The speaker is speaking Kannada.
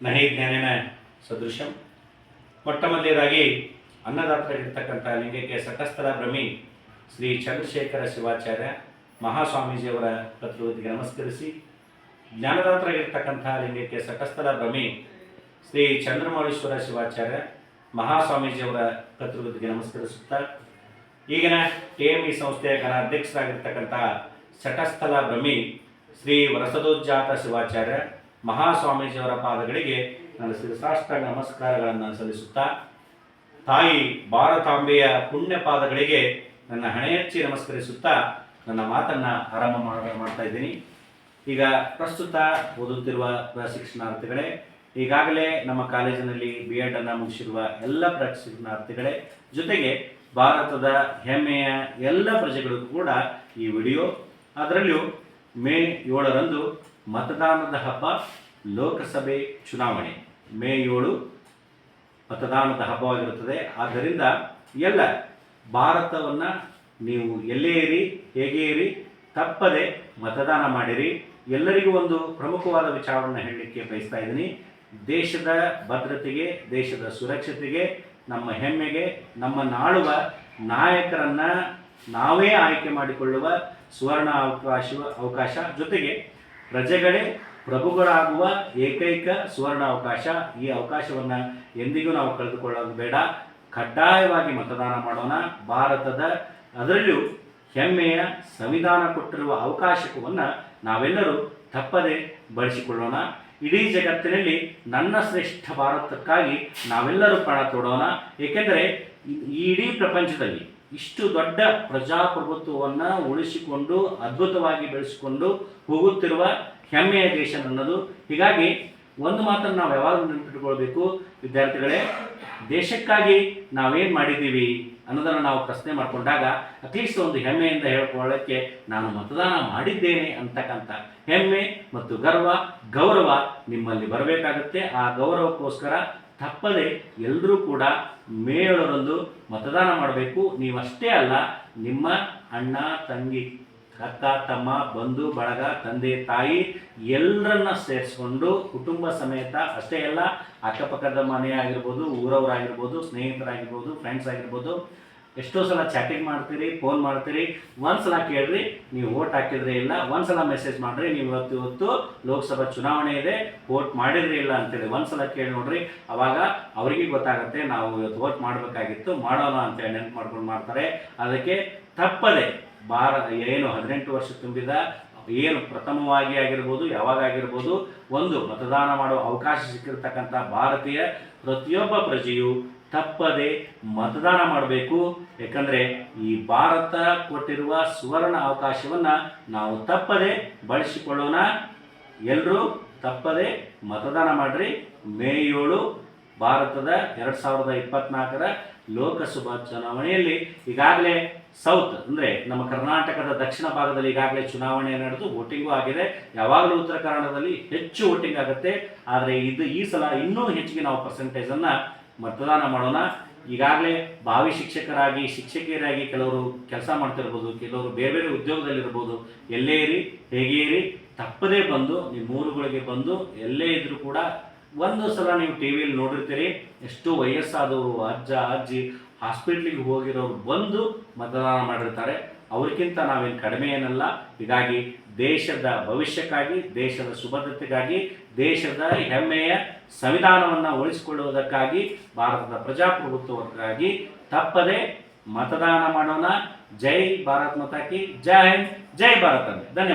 ನಹಿ ಜ್ಞಾನೇನ ಸದೃಶಂ. ಮೊಟ್ಟ ಮೊದಲನೇದಾಗಿ ಅನ್ನದಾತರಾಗಿರ್ತಕ್ಕಂಥ ಲಿಂಗಕ್ಕೆ ಸಕಸ್ಥಲ ಬ್ರಹ್ಮಿ ಶ್ರೀ ಚಂದ್ರಶೇಖರ ಶಿವಾಚಾರ್ಯ ಮಹಾಸ್ವಾಮೀಜಿಯವರ ಪತ್ರವತಿಗೆ ನಮಸ್ಕರಿಸಿ, ಜ್ಞಾನದಾತರಾಗಿರ್ತಕ್ಕಂಥ ಲಿಂಗಕ್ಕೆ ಸಕಸ್ಥಲ ಬ್ರಹ್ಮಿ ಶ್ರೀ ಚಂದ್ರಮೌಳೀಶ್ವರ ಶಿವಾಚಾರ್ಯ ಮಹಾಸ್ವಾಮೀಜಿಯವರ ಪತ್ರವತಿಗೆ ನಮಸ್ಕರಿಸುತ್ತಾ, ಈಗಿನ KME ಸಂಸ್ಥೆಯ ಅಧ್ಯಕ್ಷರಾಗಿರ್ತಕ್ಕಂಥ ಸಟಸ್ಥಲ ಬ್ರಹ್ಮಿ ಶ್ರೀ ವರಸದೋಜ್ಜಾತ ಶಿವಾಚಾರ್ಯ ಮಹಾಸ್ವಾಮೀಜಿಯವರ ಪಾದಗಳಿಗೆ ನನ್ನ ಶಿರಸಾಷ್ಟಾಂಗ ನಮಸ್ಕಾರಗಳನ್ನು ಸಲ್ಲಿಸುತ್ತಾ, ತಾಯಿ ಭಾರತಾಂಬೆಯ ಪುಣ್ಯ ಪಾದಗಳಿಗೆ ನನ್ನ ಹಣೆಯಚ್ಚಿ ನಮಸ್ಕರಿಸುತ್ತಾ ನನ್ನ ಮಾತನ್ನು ಆರಂಭ ಮಾಡ್ತಾ ಇದ್ದೀನಿ. ಈಗ ಪ್ರಸ್ತುತ ಓದುತ್ತಿರುವ ಪ್ರಶಿಕ್ಷಣಾರ್ಥಿಗಳೇ, ಈಗಾಗಲೇ ನಮ್ಮ ಕಾಲೇಜಿನಲ್ಲಿ BEd ಅನ್ನು ಮುಗಿಸಿರುವ ಎಲ್ಲ ಪ್ರಶಿಕ್ಷಣಾರ್ಥಿಗಳೇ, ಜೊತೆಗೆ ಭಾರತದ ಹೆಮ್ಮೆಯ ಎಲ್ಲ ಪ್ರಜೆಗಳಿಗೂ ಕೂಡ ಈ ವಿಡಿಯೋ, ಅದರಲ್ಲಿಯೂ ಮೇ 7ರಂದು ಮತದಾನದ ಹಬ್ಬ, ಲೋಕಸಭೆ ಚುನಾವಣೆ ಮೇ 7 ಮತದಾನದ ಹಬ್ಬವಾಗಿರುತ್ತದೆ. ಆದ್ದರಿಂದ ಎಲ್ಲ ಭಾರತವನ್ನು ನೀವು ಎಲ್ಲೇ ಇರಿ, ಹೇಗೆ ಇರಿ, ತಪ್ಪದೆ ಮತದಾನ ಮಾಡಿರಿ. ಎಲ್ಲರಿಗೂ ಒಂದು ಪ್ರಮುಖವಾದ ವಿಚಾರವನ್ನು ಹೇಳಲಿಕ್ಕೆ ಬಯಸ್ತಾ ಇದ್ದೀನಿ. ದೇಶದ ಭದ್ರತೆಗೆ, ದೇಶದ ಸುರಕ್ಷತೆಗೆ, ನಮ್ಮ ಹೆಮ್ಮೆಗೆ, ನಮ್ಮ ನಾಳುವ ನಾಯಕರನ್ನು ನಾವೇ ಆಯ್ಕೆ ಮಾಡಿಕೊಳ್ಳುವ ಸುವರ್ಣ ಅವಕಾಶ, ಜೊತೆಗೆ ಪ್ರಜೆಗಳೇ ಪ್ರಭುಗಳಾಗುವ ಏಕೈಕ ಸುವರ್ಣ ಅವಕಾಶ. ಈ ಅವಕಾಶವನ್ನು ಎಂದಿಗೂ ನಾವು ಕಳೆದುಕೊಳ್ಳೋದು ಬೇಡ. ಕಡ್ಡಾಯವಾಗಿ ಮತದಾನ ಮಾಡೋಣ. ಭಾರತದ, ಅದರಲ್ಲೂ ಹೆಮ್ಮೆಯ ಸಂವಿಧಾನ ಕೊಟ್ಟಿರುವ ಅವಕಾಶವನ್ನು ನಾವೆಲ್ಲರೂ ತಪ್ಪದೆ ಬಳಸಿಕೊಳ್ಳೋಣ. ಇಡೀ ಜಗತ್ತಿನಲ್ಲಿ ನನ್ನ ಶ್ರೇಷ್ಠ ಭಾರತಕ್ಕಾಗಿ ನಾವೆಲ್ಲರೂ ಪ್ರಾಣ ತೊಡೋಣ. ಏಕೆಂದರೆ ಈ ಇಡೀ ಪ್ರಪಂಚದಲ್ಲಿ ಇಷ್ಟು ದೊಡ್ಡ ಪ್ರಜಾಪ್ರಭುತ್ವವನ್ನು ಉಳಿಸಿಕೊಂಡು ಅದ್ಭುತವಾಗಿ ಬೆಳೆಸಿಕೊಂಡು ಹೋಗುತ್ತಿರುವ ಹೆಮ್ಮೆಯ ದೇಶ ನನ್ನದು. ಹೀಗಾಗಿ ಒಂದು ಮಾತನ್ನು ನಾವು ಯಾವಾಗಲೂ ನೆನಪಿಟ್ಟುಕೊಳ್ಬೇಕು ವಿದ್ಯಾರ್ಥಿಗಳೇ, ದೇಶಕ್ಕಾಗಿ ನಾವೇನು ಮಾಡಿದ್ದೀವಿ ಅನ್ನೋದನ್ನು ನಾವು ಪ್ರಶ್ನೆ ಮಾಡಿಕೊಂಡಾಗ ಅಟ್ಲೀಸ್ಟ್ ಒಂದು ಹೆಮ್ಮೆಯಿಂದ ಹೇಳ್ಕೊಳ್ಳೋಕ್ಕೆ ನಾನು ಮತದಾನ ಮಾಡಿದ್ದೇನೆ ಅಂತಕ್ಕಂಥ ಹೆಮ್ಮೆ ಮತ್ತು ಗೌರವ ನಿಮ್ಮಲ್ಲಿ ಬರಬೇಕಾಗುತ್ತೆ. ಆ ಗೌರವಕ್ಕೋಸ್ಕರ ತಪ್ಪದೆ ಎಲ್ಲರೂ ಕೂಡ ಮೇ 7ರಂದು ಮತದಾನ ಮಾಡಬೇಕು. ನೀವಷ್ಟೇ ಅಲ್ಲ, ನಿಮ್ಮ ಅಣ್ಣ ತಂಗಿ, ಅಕ್ಕ ತಮ್ಮ, ಬಂಧು ಬಳಗ, ತಂದೆ ತಾಯಿ ಎಲ್ಲರನ್ನ ಸೇರಿಸ್ಕೊಂಡು ಕುಟುಂಬ ಸಮೇತ, ಅಷ್ಟೇ ಅಲ್ಲ ಅಕ್ಕಪಕ್ಕದ ಮನೆ ಆಗಿರ್ಬೋದು, ಊರವರಾಗಿರ್ಬೋದು, ಸ್ನೇಹಿತರಾಗಿರ್ಬೋದು, ಫ್ರೆಂಡ್ಸ್ ಆಗಿರ್ಬೋದು, ಎಷ್ಟೋ ಸಲ ಚಾಟಿಂಗ್ ಮಾಡ್ತೀರಿ, ಫೋನ್ ಮಾಡ್ತೀರಿ. ಒಂದ್ಸಲ ಕೇಳ್ರಿ, ನೀವು ವೋಟ್ ಹಾಕಿದ್ರೆ ಇಲ್ಲ, ಒಂದ್ಸಲ ಮೆಸೇಜ್ ಮಾಡ್ರಿ, ನೀವು ಇವತ್ತು ಲೋಕಸಭಾ ಚುನಾವಣೆ ಇದೆ, ವೋಟ್ ಮಾಡಿದ್ರಿ ಇಲ್ಲ ಅಂತೇಳಿ ಒಂದ್ಸಲ ಕೇಳಿ ನೋಡ್ರಿ. ಅವಾಗ ಅವರಿಗೆ ಗೊತ್ತಾಗುತ್ತೆ ನಾವು ಇವತ್ತು ವೋಟ್ ಮಾಡಬೇಕಾಗಿತ್ತು, ಮಾಡೋಣ ಅಂತೇಳಿ ನೆನಪು ಮಾಡ್ಕೊಂಡು ಮಾಡ್ತಾರೆ. ಅದಕ್ಕೆ ತಪ್ಪದೆ ಏನು 18 ವರ್ಷ ತುಂಬಿದ, ಏನು ಪ್ರಥಮವಾಗಿ ಆಗಿರ್ಬೋದು, ಯಾವಾಗ ಆಗಿರ್ಬೋದು, ಒಂದು ಮತದಾನ ಮಾಡುವ ಅವಕಾಶ ಸಿಕ್ಕಿರ್ತಕ್ಕಂಥ ಭಾರತೀಯ ಪ್ರತಿಯೊಬ್ಬ ಪ್ರಜೆಯು ತಪ್ಪದೆ ಮತದಾನ ಮಾಡಬೇಕು. ಯಾಕಂದರೆ ಈ ಭಾರತ ಕೊಟ್ಟಿರುವ ಸುವರ್ಣ ಅವಕಾಶವನ್ನು ನಾವು ತಪ್ಪದೆ ಬಳಸಿಕೊಳ್ಳೋಣ. ಎಲ್ಲರೂ ತಪ್ಪದೆ ಮತದಾನ ಮಾಡಿರಿ. ಮೇ 7 ಭಾರತದ 2024ರ ಲೋಕಸಭಾ ಚುನಾವಣೆಯಲ್ಲಿ ಈಗಾಗಲೇ ಸೌತ್ ಅಂದರೆ ನಮ್ಮ ಕರ್ನಾಟಕದ ದಕ್ಷಿಣ ಭಾಗದಲ್ಲಿ ಈಗಾಗಲೇ ಚುನಾವಣೆ ನಡೆದು ವೋಟಿಂಗು ಆಗಿದೆ. ಯಾವಾಗಲೂ ಉತ್ತರ ಕನ್ನಡದಲ್ಲಿ ಹೆಚ್ಚು ವೋಟಿಂಗ್ ಆಗುತ್ತೆ. ಆದರೆ ಈ ಸಲ ಇನ್ನೂ ಹೆಚ್ಚಿಗೆ ನಾವು ಪರ್ಸೆಂಟೇಜನ್ನು ಮತದಾನ ಮಾಡೋಣ. ಈಗಾಗಲೇ ಭಾವಿ ಶಿಕ್ಷಕರಾಗಿ, ಶಿಕ್ಷಕಿಯರಾಗಿ ಕೆಲವರು ಕೆಲಸ ಮಾಡ್ತಿರ್ಬೋದು, ಕೆಲವರು ಬೇರೆ ಬೇರೆ ಉದ್ಯೋಗದಲ್ಲಿರ್ಬೋದು. ಎಲ್ಲೇ ಇರಿ, ಹೇಗೆ ಇರಿ, ತಪ್ಪದೇ ಬಂದು ನಿಮ್ಮ ಊರುಗಳಿಗೆ ಬಂದು ಎಲ್ಲೇ ಇದ್ರೂ ಕೂಡ ಒಂದು ಸಲ ನೀವು TVಯಲ್ಲಿ ನೋಡಿರ್ತೀರಿ, ಎಷ್ಟೋ ವಯಸ್ಸಾದವರು, ಅಜ್ಜ ಅಜ್ಜಿ, ಹಾಸ್ಪಿಟ್ಲಿಗೆ ಹೋಗಿರೋರು ಬಂದು ಮತದಾನ ಮಾಡಿರ್ತಾರೆ. ಅವ್ರಿಗಿಂತ ನಾವೇನು ಕಡಿಮೆ ಏನಲ್ಲ. ಹೀಗಾಗಿ ದೇಶದ ಭವಿಷ್ಯಕ್ಕಾಗಿ, ದೇಶದ ಸುಭದ್ರತೆಗಾಗಿ, ದೇಶದ ಹೆಮ್ಮೆಯ ಸಂವಿಧಾನವನ್ನು ಉಳಿಸಿಕೊಳ್ಳುವುದಕ್ಕಾಗಿ, ಭಾರತದ ಪ್ರಜಾಪ್ರಭುತ್ವಕ್ಕಾಗಿ ತಪ್ಪದೆ ಮತದಾನ ಮಾಡೋಣ. ಜೈ ಭಾರತ್ ಮಾತಾ ಕಿ ಜೈ ಹಿಂದ್, ಜೈ ಭಾರತ್. ಧನ್ಯವಾದ.